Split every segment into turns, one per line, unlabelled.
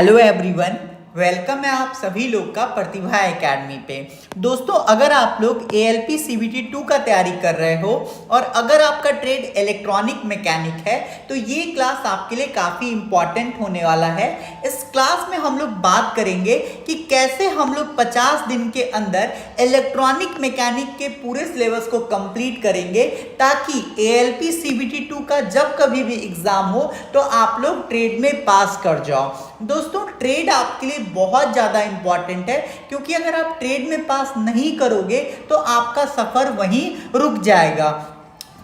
Hello everyone, welcome है आप सभी लोग का प्रतिभा एकेडमी पे। दोस्तों, अगर आप लोग एएलपी सीबीटी 2 का तैयारी कर रहे हो और अगर आपका ट्रेड इलेक्ट्रॉनिक मैकेनिक है तो ये क्लास आपके लिए काफ़ी इंपॉर्टेंट होने वाला है। इस क्लास में हम लोग बात करेंगे कि कैसे हम लोग 50 दिन के अंदर इलेक्ट्रॉनिक मैकेनिक के पूरे सिलेबस को कंप्लीट करेंगे ताकि एएलपी सीबीटी 2 का जब कभी भी एग्जाम हो तो आप लोग ट्रेड में पास कर जाओ। दोस्तों, ट्रेड आपके लिए बहुत ज़्यादा इंपॉर्टेंट है क्योंकि अगर आप ट्रेड में पास नहीं करोगे तो आपका सफ़र वहीं रुक जाएगा।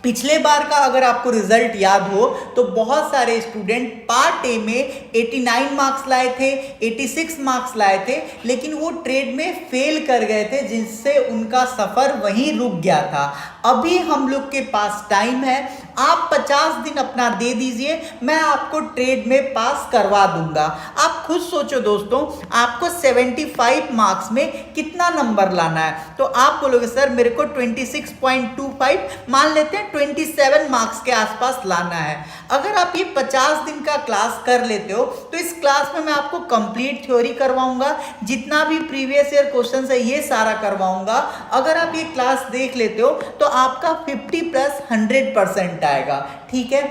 पिछले बार का अगर आपको रिजल्ट याद हो तो बहुत सारे स्टूडेंट पार्ट ए में 89 मार्क्स लाए थे, 86 मार्क्स लाए थे, लेकिन वो ट्रेड में फेल कर गए थे जिससे उनका सफ़र वहीं रुक गया था। अभी हम लोग के पास टाइम है, आप 50 दिन अपना दे दीजिए, मैं आपको ट्रेड में पास करवा दूंगा। आप खुद सोचो दोस्तों, आपको 75 मार्क्स में कितना नंबर लाना है? तो आप बोलोगे सर मेरे को 26.25 मान लेते हैं 27 मार्क्स के आसपास लाना है। अगर आप ये 50 दिन का क्लास कर लेते हो तो इस क्लास में मैं आपको कंप्लीट थ्योरी करवाऊंगा, जितना भी प्रीवियस ईयर क्वेश्चन है ये सारा करवाऊंगा। अगर आप ये क्लास देख लेते हो तो आपका 50 प्लस 100% आएगा। ठीक है,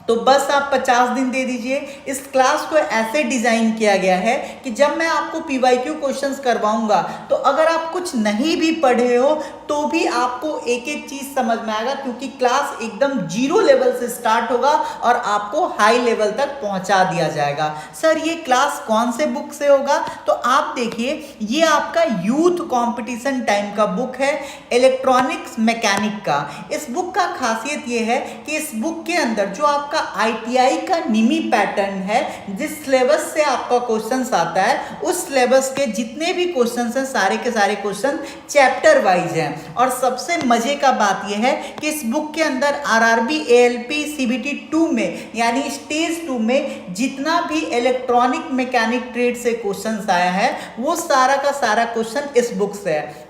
तो बस आप 50 दिन दे दीजिए। इस क्लास को ऐसे डिज़ाइन किया गया है कि जब मैं आपको पीवाईक्यू क्वेश्चंस करवाऊंगा तो अगर आप कुछ नहीं भी पढ़े हो तो भी आपको एक एक चीज़ समझ में आएगा, क्योंकि क्लास एकदम जीरो लेवल से स्टार्ट होगा और आपको हाई लेवल तक पहुंचा दिया जाएगा। सर ये क्लास कौन से बुक से होगा? तो आप देखिए, ये आपका यूथ कंपटीशन टाइम का बुक है, इलेक्ट्रॉनिक्स मैकेनिक का। इस बुक का खासियत ये है कि इस बुक के अंदर जो आपका आईटीआई का निमी पैटर्न है, जिस सिलेबस से आपका क्वेश्चंस आता है उस सिलेबस के जितने भी क्वेश्चंस हैं सारे के सारे क्वेश्चन चैप्टर वाइज हैं। और सबसे मजे का बात यह है कि इस बुक के अंदर आरआरबी एएलपी सीबीटी 2 में यानी स्टेज 2 में जितना भी इलेक्ट्रॉनिक मैकेनिक ट्रेड से क्वेश्चंस आया है वो सारा का सारा क्वेश्चन इस बुक से है।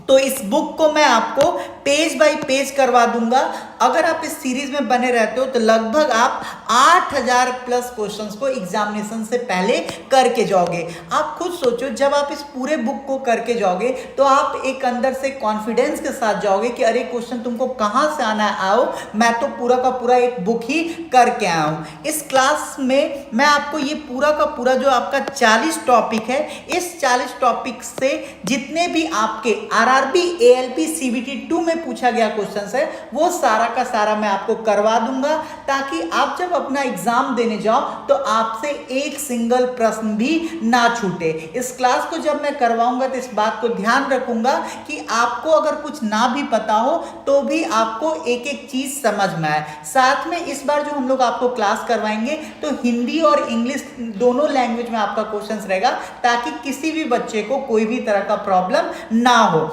तो इस बुक को मैं आपको पेज बाय पेज करवा दूंगा। अगर आप इस सीरीज में बने रहते हो तो लगभग आप 8000 प्लस क्वेश्चंस को एग्जामिनेशन से पहले करके जाओगे। आप खुद सोचो, जब आप इस पूरे बुक को करके जाओगे तो आप एक अंदर से कॉन्फिडेंस के साथ जाओगे कि अरे क्वेश्चन तुमको कहाँ से आना है, आओ मैं तो पूरा का पूरा एक बुक ही करके आया हूँ। इस क्लास में मैं आपको ये पूरा का पूरा जो आपका 40 टॉपिक है, इस 40 टॉपिक से जितने भी आपके आरआरबी एएलपी सीबीटी 2 में पूछा गया क्वेश्चंस है वो सारा का सारा मैं आपको करवा दूंगा, ताकि आप जब अपना एग्जाम देने जाओ तो आपसे एक सिंगल प्रश्न भी ना छूटे। इस क्लास को जब मैं करवाऊंगा तो इस बात को ध्यान रखूंगा कि आपको अगर कुछ ना भी पता हो तो भी आपको एक एक चीज समझ में आए। साथ में इस बार जो हम लोग आपको क्लास करवाएंगे तो हिंदी और इंग्लिश दोनों लैंग्वेज में आपका क्वेश्चन रहेगा, ताकि किसी भी बच्चे को कोई भी तरह का प्रॉब्लम ना हो।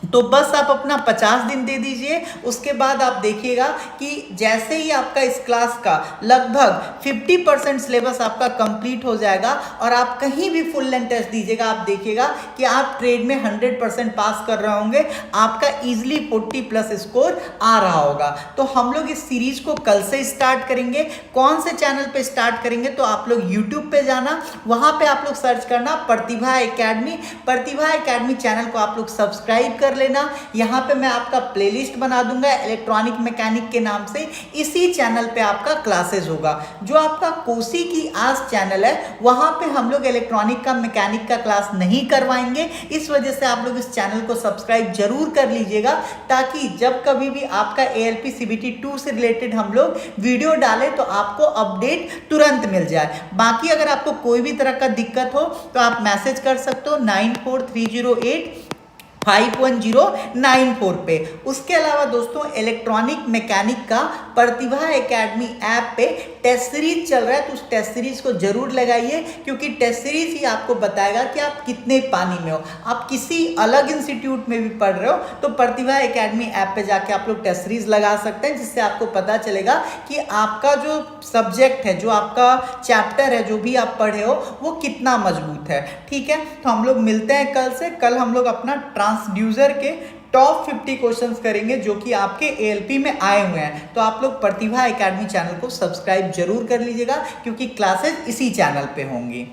तो बस आप अपना 50 दिन दे दीजिए। उसके बाद आप देखिएगा कि जैसे ही आपका इस क्लास का लगभग 50% सिलेबस आपका कंप्लीट हो जाएगा और आप कहीं भी फुल लेंथ टेस्ट दीजिएगा, आप देखिएगा कि आप ट्रेड में 100% पास कर रहे होंगे, आपका इजीली 40 प्लस स्कोर आ रहा होगा। तो हम लोग इस सीरीज को कल से स्टार्ट करेंगे। कौन से चैनल पे स्टार्ट करेंगे? तो आप लोग यूट्यूब पे जाना, वहाँ पे आप लोग सर्च करना प्रतिभा एकेडमी। प्रतिभा एकेडमी चैनल को आप लोग सब्सक्राइब कर लेना। यहाँ पे मैं आपका प्लेलिस्ट बना दूंगा इलेक्ट्रॉनिक मैकेनिक के नाम से। इसी चैनल पे आपका क्लासेस होगा। जो आपका कोसी की आज चैनल है वहाँ पे हम लोग इलेक्ट्रॉनिक का मैकेनिक का क्लास नहीं करवाएंगे। इस वजह से आप लोग इस चैनल को सब्सक्राइब जरूर कर लीजिएगा, ताकि जब कभी भी आपका एएलपी सीबीटी 2 से रिलेटेड हम लोग वीडियो डालें तो आपको अपडेट तुरंत मिल जाए। बाकी अगर आपको कोई भी तरह का दिक्कत हो तो आप मैसेज कर सकते हो 94308 51094 पे। उसके अलावा दोस्तों, इलेक्ट्रॉनिक मैकेनिक का प्रतिभा एकेडमी ऐप पे टेस्ट सीरीज चल रहा है, तो उस टेस्ट सीरीज को जरूर लगाइए, क्योंकि टेस्ट सीरीज ही आपको बताएगा कि आप कितने पानी में हो। आप किसी अलग इंस्टीट्यूट में भी पढ़ रहे हो तो प्रतिभा एकेडमी ऐप पे जाके आप लोग टेस्ट सीरीज लगा सकते हैं, जिससे आपको पता चलेगा कि आपका जो सब्जेक्ट है, जो आपका चैप्टर है, जो भी आप पढ़े हो वो कितना मजबूत है। ठीक है, तो हम लोग मिलते हैं कल से। कल हम लोग अपना ट्रांसड्यूसर के टॉप 50 क्वेश्चंस करेंगे जो कि आपके एएलपी में आए हुए हैं। तो आप लोग प्रतिभा एकेडमी चैनल को सब्सक्राइब जरूर कर लीजिएगा, क्योंकि क्लासेस इसी चैनल पे होंगी।